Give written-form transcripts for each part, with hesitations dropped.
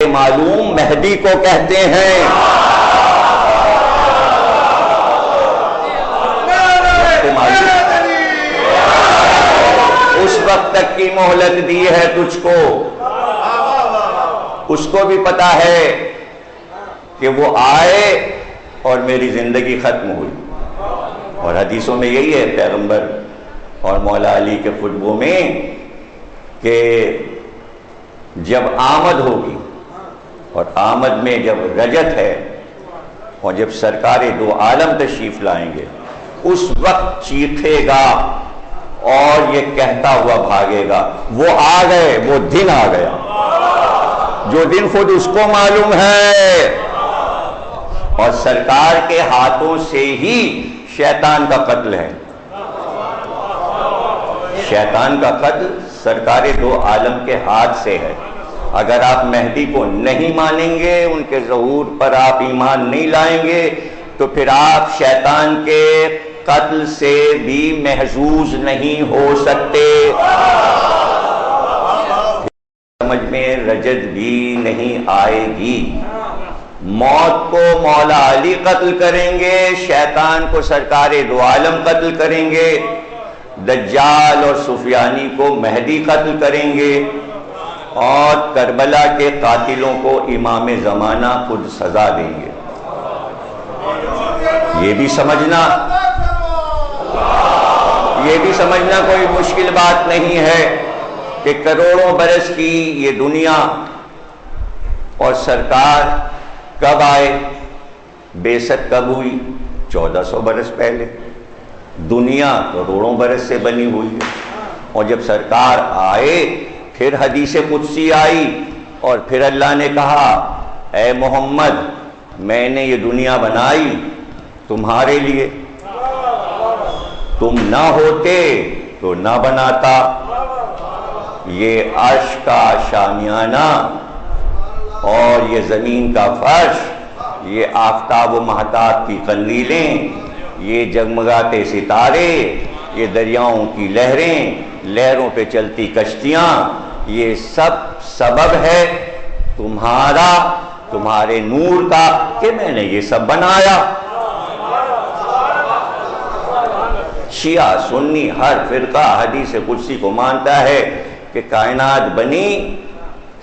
معلوم مہدی کو کہتے ہیں۔ اس وقت تک کی مہلت دی ہے تجھ کو، اس کو بھی پتا ہے کہ وہ آئے اور میری زندگی ختم ہوئی۔ اور حدیثوں میں یہی ہے پیغمبر اور مولا علی کے خطبوں میں کہ جب آمد ہوگی، اور آمد میں جب رجت ہے، اور جب سرکار دو عالم تشریف لائیں گے، اس وقت چیخے گا اور یہ کہتا ہوا بھاگے گا وہ آ گئے، وہ دن آ گیا، جو دن خود اس کو معلوم ہے۔ اور سرکار کے ہاتھوں سے ہی شیطان کا قتل ہے۔ شیطان کا قتل سرکار دو عالم کے ہاتھ سے ہے۔ اگر آپ مہدی کو نہیں مانیں گے، ان کے ظہور پر آپ ایمان نہیں لائیں گے، تو پھر آپ شیطان کے قتل سے بھی محظوظ نہیں ہو سکتے۔ سمجھ میں رجت بھی نہیں آئے گی۔ موت کو مولا علی قتل کریں گے، شیطان کو سرکار دو عالم قتل کریں گے، دجال اور سفیانی کو مہدی قتل کریں گے، اور کربلا کے قاتلوں کو امام زمانہ خود سزا دیں گے۔ یہ بھی سمجھنا کوئی مشکل بات نہیں ہے کہ کروڑوں برس کی یہ دنیا، اور سرکار کب آئے، بعثت کب ہوئی؟ 1400 برس پہلے۔ دنیا کروڑوں برس سے بنی ہوئی ہے، اور جب سرکار آئے پھر حدیث قدسی آئی، اور پھر اللہ نے کہا اے محمد میں نے یہ دنیا بنائی تمہارے لیے، تم نہ ہوتے تو نہ بناتا۔ یہ عرش کا شامیانہ اور یہ زمین کا فرش، یہ آفتاب و مہتاب کی قندیلیں، یہ جگمگاتے ستارے، یہ دریاؤں کی لہریں، لہروں پہ چلتی کشتیاں، یہ سب سبب ہے تمہارا، تمہارے نور کا، کہ میں نے یہ سب بنایا۔ شیعہ سنی ہر فرقہ حدیث قدسی کو مانتا ہے کہ کائنات بنی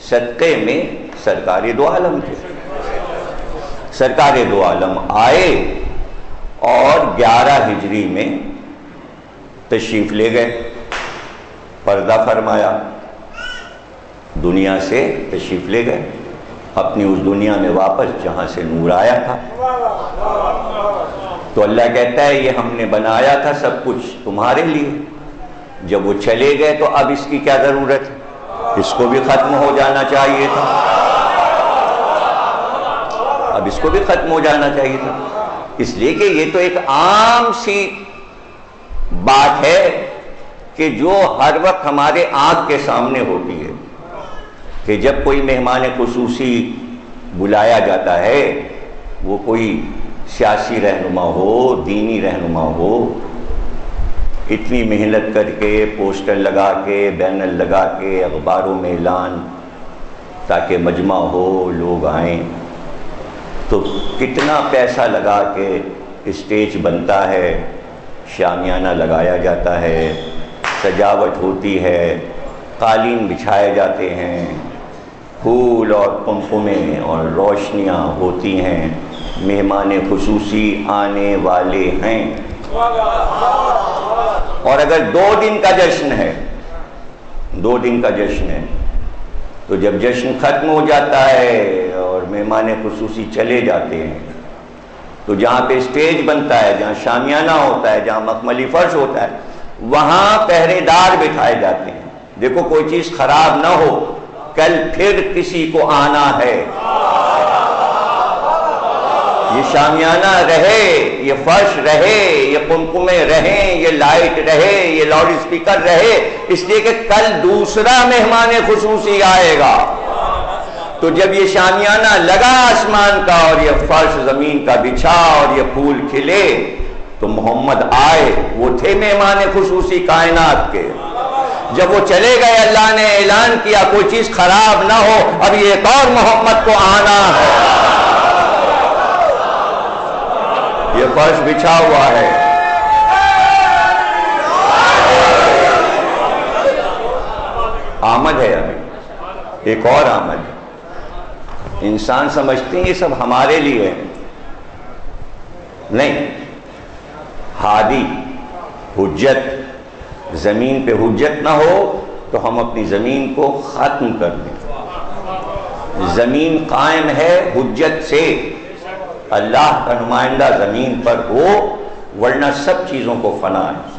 صدقے میں سرکار دو عالم تھے۔ سرکار دو عالم آئے اور 11 ہجری میں تشریف لے گئے، پردہ فرمایا، دنیا سے تشریف لے گئے، اپنی اس دنیا میں واپس جہاں سے نور آیا تھا۔ تو اللہ کہتا ہے یہ ہم نے بنایا تھا سب کچھ تمہارے لیے، جب وہ چلے گئے تو اب اس کی کیا ضرورت ہے؟ اس کو بھی ختم ہو جانا چاہیے تھا، اب اس کو بھی ختم ہو جانا چاہیے تھا، اس لیے کہ یہ تو ایک عام سی بات ہے کہ جو ہر وقت ہمارے آنکھ کے سامنے ہوتی ہے، کہ جب کوئی مہمان خصوصی بلایا جاتا ہے، وہ کوئی سیاسی رہنما ہو، دینی رہنما ہو، اتنی محنت کر کے پوسٹر لگا کے بینر لگا کے اخباروں میں اعلان تاکہ مجمع ہو، لوگ آئیں، تو کتنا پیسہ لگا کے اسٹیج بنتا ہے، شامیانہ لگایا جاتا ہے، سجاوٹ ہوتی ہے، قالین بچھائے جاتے ہیں، پھول اور قمقمے اور روشنیاں ہوتی ہیں، مہمان خصوصی آنے والے ہیں۔ اور اگر 2 دن کا جشن ہے، 2 دن کا جشن ہے، تو جب جشن ختم ہو جاتا ہے اور مہمان خصوصی چلے جاتے ہیں، تو جہاں پہ اسٹیج بنتا ہے، جہاں شامیانہ ہوتا ہے، جہاں مخملی فرش ہوتا ہے، وہاں پہرے دار بٹھائے جاتے ہیں۔ دیکھو کوئی چیز خراب نہ ہو، کل پھر کسی کو آنا ہے، یہ شامیانہ رہے، یہ فرش رہے، یہ قمقمے رہیں، یہ لائٹ رہے، یہ لاؤڈ اسپیکر رہے، اس لیے کہ کل دوسرا مہمان خصوصی آئے گا۔ تو جب یہ شامیانہ لگا آسمان کا، اور یہ فرش زمین کا بچھا، اور یہ پھول کھلے، تو محمد آئے، وہ تھے مہمان خصوصی کائنات کے۔ جب وہ چلے گئے اللہ نے اعلان کیا کوئی چیز خراب نہ ہو، اب ایک اور محمد کو آنا ہے، یہ فرش بچھا ہوا ہے۔ آمد ہے ابھی، ایک اور آمد ہے۔ انسان سمجھتے ہیں یہ سب ہمارے لیے ہے، نہیں۔ ہادی حجت، زمین پہ حجت نہ ہو تو ہم اپنی زمین کو ختم کر دیں۔ زمین قائم ہے حجت سے، اللہ کا نمائندہ زمین پر ہو، ورنہ سب چیزوں کو فنا ہے۔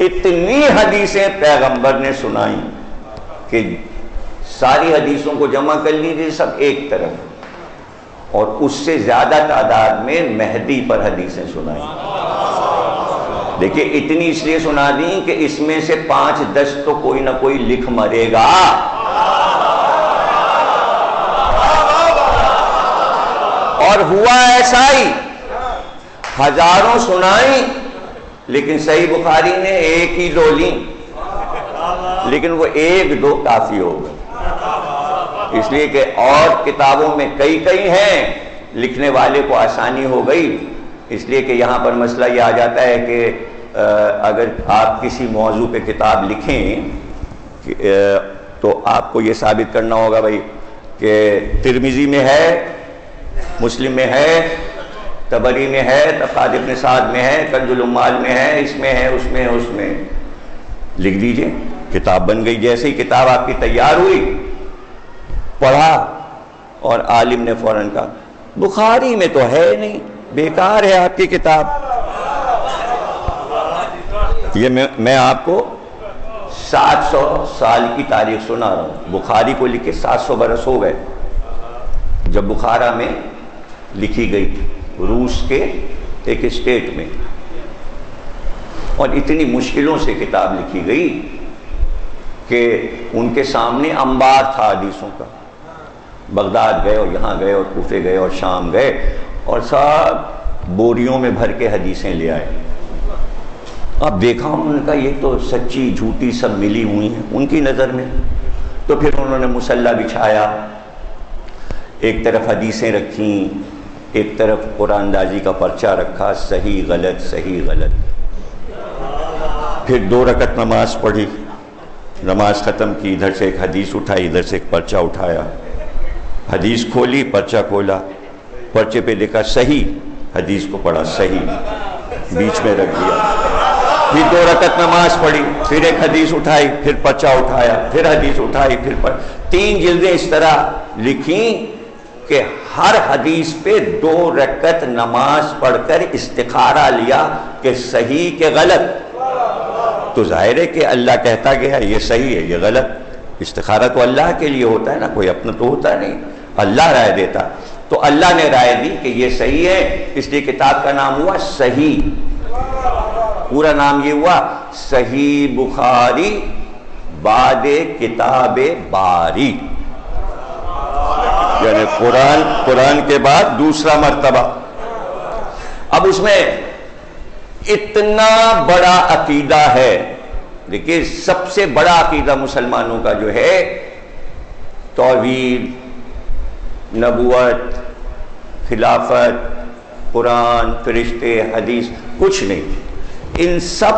اتنی حدیثیں پیغمبر نے سنائیں کہ ساری حدیثوں کو جمع کر لیجیے سب ایک طرف، اور اس سے زیادہ تعداد میں مہدی پر حدیثیں سنائیں۔ دیکھیے اتنی اس لیے سنا دیں کہ اس میں سے 5-10 تو کوئی نہ کوئی لکھ مرے گا۔ اور ہوا ایسا ہی، ہزاروں سنائیں لیکن صحیح بخاری نے ایک ہی دو لیں، لیکن وہ ایک دو کافی ہو گئے، اس لیے کہ اور کتابوں میں کئی ہیں، لکھنے والے کو آسانی ہو گئی۔ اس لیے کہ یہاں پر مسئلہ یہ آ جاتا ہے کہ اگر آپ کسی موضوع پہ کتاب لکھیں تو آپ کو یہ ثابت کرنا ہوگا بھائی کہ ترمذی میں ہے، مسلم میں ہے، تبری میں ہے، طبقات ابن سعد میں ہے، کنز العمال میں ہے، اس میں ہے، اس میں ہے، اس میں لکھ دیجئے، کتاب بن گئی۔ جیسے ہی کتاب آپ کی تیار ہوئی، پڑھا اور عالم نے فوراً کہا بخاری میں تو ہے نہیں، بیکار ہے آپ کی کتاب۔ یہ میں آپ کو 700 سال کی تاریخ سنا رہا ہوں، بخاری کو لکھے 700 برس ہو گئے جب بخارا میں لکھی گئی، روس کے ایک اسٹیٹ میں، اور اتنی مشکلوں سے کتاب لکھی گئی کہ ان کے سامنے انبار تھا حدیثوں کا۔ بغداد گئے اور یہاں گئے اور کوفے گئے اور شام گئے اور سب بوریوں میں بھر کے حدیثیں لے آئے۔ اب دیکھا انہوں نے کہا یہ تو سچی جھوٹی سب ملی ہوئی ہیں ان کی نظر میں۔ تو پھر انہوں نے مصلی بچھایا، ایک طرف حدیثیں رکھیں، ایک طرف قرآن اندازی کا پرچہ رکھا، صحیح غلط صحیح غلط۔ پھر 2 رکعت نماز پڑھی، نماز ختم کی، ادھر سے ایک حدیث اٹھائی، ادھر سے ایک پرچہ اٹھایا، حدیث کھولی، پرچہ کھولا، پرچے پہ لکھا صحیح، حدیث کو پڑھا صحیح، بیچ میں رکھ دیا۔ پھر 2 رکعت نماز پڑھی، پھر ایک حدیث اٹھائی، پھر پرچہ اٹھایا، پھر حدیث اٹھائی، پھر 3 جلدیں اس طرح لکھیں کہ ہر حدیث پہ 2 رکعت نماز پڑھ کر استخارہ لیا کہ صحیح کہ غلط۔ تو ظاہر ہے کہ اللہ کہتا گیا یہ صحیح ہے یہ غلط۔ استخارہ تو اللہ کے لیے ہوتا ہے نا، کوئی اپنا تو ہوتا نہیں، اللہ رائے دیتا۔ تو اللہ نے رائے دی کہ یہ صحیح ہے، اس لیے کتاب کا نام ہوا صحیح، پورا نام یہ ہوا صحیح بخاری بعد کتاب باری، یعنی قرآن کے بعد دوسرا مرتبہ۔ اب اس میں اتنا بڑا عقیدہ ہے، دیکھیے سب سے بڑا عقیدہ مسلمانوں کا جو ہے توحید، نبوت، خلافت، قرآن، فرشتے، حدیث، کچھ نہیں، ان سب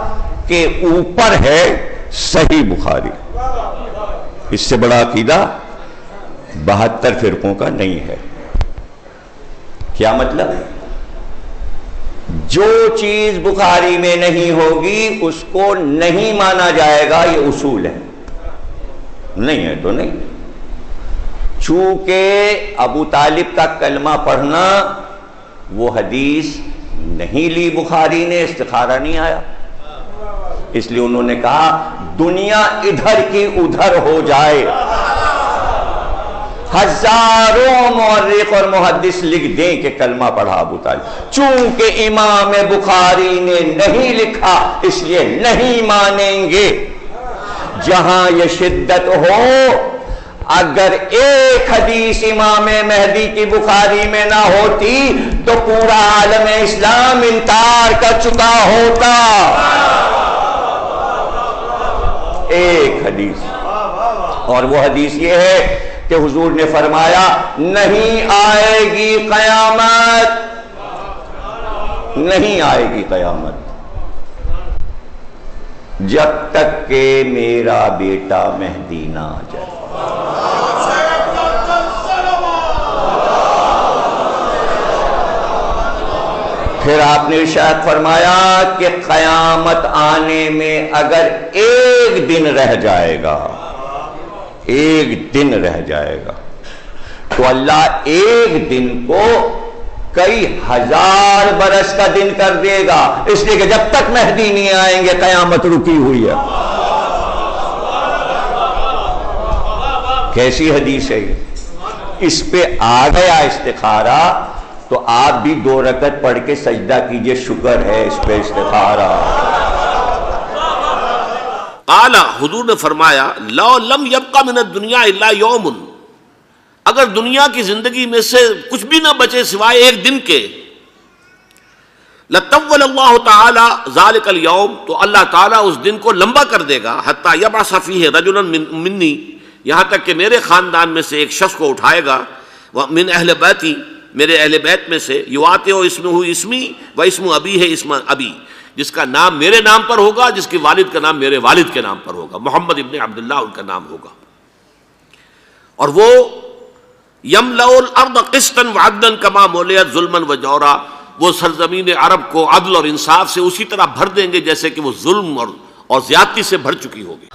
کے اوپر ہے صحیح بخاری۔ اس سے بڑا عقیدہ 72 فرقوں کا نہیں ہے۔ کیا مطلب؟ جو چیز بخاری میں نہیں ہوگی اس کو نہیں مانا جائے گا، یہ اصول ہے، نہیں ہے تو نہیں۔ چونکہ ابو طالب کا کلمہ پڑھنا وہ حدیث نہیں لی بخاری نے، استخارہ نہیں آیا، اس لیے انہوں نے کہا دنیا ادھر کی ادھر ہو جائے، ہزاروں مورخ اور محدث لکھ دیں کہ کلمہ پڑھا ابو طالب، چونکہ امام بخاری نے نہیں لکھا اس لیے نہیں مانیں گے۔ جہاں یہ شدت ہو، اگر ایک حدیث امام مہدی کی بخاری میں نہ ہوتی تو پورا عالم اسلام انکار کر چکا ہوتا۔ ایک حدیث، اور وہ حدیث یہ ہے کہ حضور نے فرمایا نہیں آئے گی قیامت، نہیں آئے گی قیامت جب تک کہ میرا بیٹا مہدی نہ آ جائے۔ پھر آپ نے ارشاد فرمایا کہ قیامت آنے میں اگر ایک دن رہ جائے گا، ایک دن رہ جائے گا، تو اللہ ایک دن کو کئی ہزار برس کا دن کر دے گا، اس لیے کہ جب تک مہدی نہیں آئیں گے قیامت رکی ہوئی ہے۔ کیسی حدیث ہے یہ؟ اس پہ آ گیا استخارہ تو آپ بھی 2 رکعت پڑھ کے سجدہ کیجئے، شکر ہے اس پہ استخارہ۔ اعلیٰ حضور نے فرمایا لو لم یبقى من الدنیا الا یوم، اگر دنیا کی زندگی میں سے کچھ بھی نہ بچے سوائے ایک دن کے، لطول اللہ تعالی ذلک اليوم، تو اللہ تعالیٰ اس دن کو لمبا کر دے گا، حتی یبعث فیہ رجلا منی، یہاں تک کہ میرے خاندان میں سے ایک شخص کو اٹھائے گا، من اہل بیتی، میرے اہل بیت میں سے، یواطئ اسمہ اسمی و اسم ابی ہے اسم ابی، جس کا نام میرے نام پر ہوگا، جس کے والد کا نام میرے والد کے نام پر ہوگا، محمد ابن عبداللہ ان کا نام ہوگا، اور وہ یملأ الارض قسطا وعدلا کما ملئت ظلما وجورا، وہ سرزمین عرب کو عدل اور انصاف سے اسی طرح بھر دیں گے جیسے کہ وہ ظلم اور زیادتی سے بھر چکی ہوگی۔